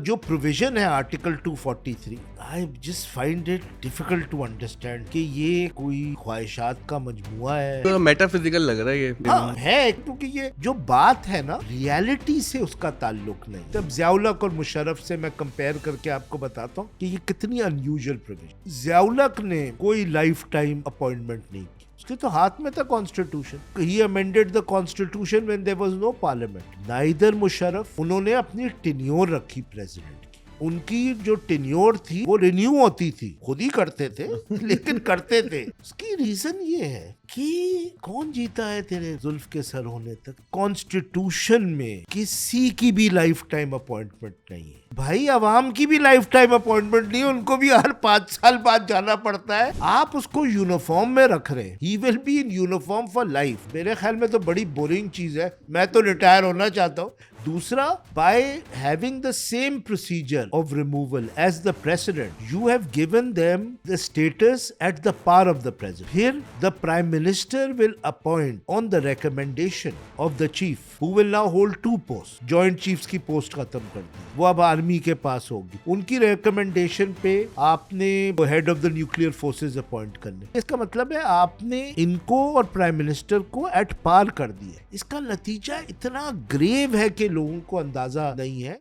जो प्रोविजन है article 243, I just find it difficult to understand कि ये कोई ख्वाहिशात का मजमुआ है। तो मेटाफिजिकल लग रहा है ये। हाँ है, क्योंकि ये जो बात है ना रियलिटी से उसका ताल्लुक नहीं। जब ज़िया-उल-हक और मुशर्रफ से मैं कंपेयर करके आपको बताता हूँ कि ये कितनी अनयूजुअल प्रोविजन। ज़िया-उल-हक ने कोई लाइफ टाइम अपॉइंटमेंट नहीं की, उसके तो हाथ में था constitution. He amended the constitution when there was no parliament. Neither Musharraf, उन्होंने अपनी टेन्योर रखी प्रेसिडेंट की। उनकी जो टेन्योर थी वो रिन्यू होती थी, खुद ही करते थे लेकिन करते थे। उसकी रीजन ये है कि कौन जीता है तेरे जुल्फ के सर होने तक। कॉन्स्टिट्यूशन में किसी की भी लाइफ टाइम अपॉइंटमेंट नहीं है भाई, अवाम की भी लाइफ टाइम अपॉइंटमेंट नहीं है, उनको भी हर 5 साल बाद जाना पड़ता है। आप उसको यूनिफॉर्म में रख रहे हैं, he will be in uniform for life. मेरे ख्याल में तो बड़ी बोरिंग चीज है, मैं तो रिटायर होना चाहता हूँ। दूसरा, by having the same procedure of removal as the president, you have given them the status at the par of the president. Here, the prime minister will appoint on the recommendation of the chief, who will now hold 2 posts. Joint chiefs की post खत्म कर दी, वो अब army के पास होगी। उनकी recommendation पे आपने head of the nuclear forces appoint करने। इसका मतलब है आपने इनको और प्राइम मिनिस्टर को एट पार कर दिया। इसका नतीजा इतना ग्रेव है कि लोगों को अंदाजा नहीं है।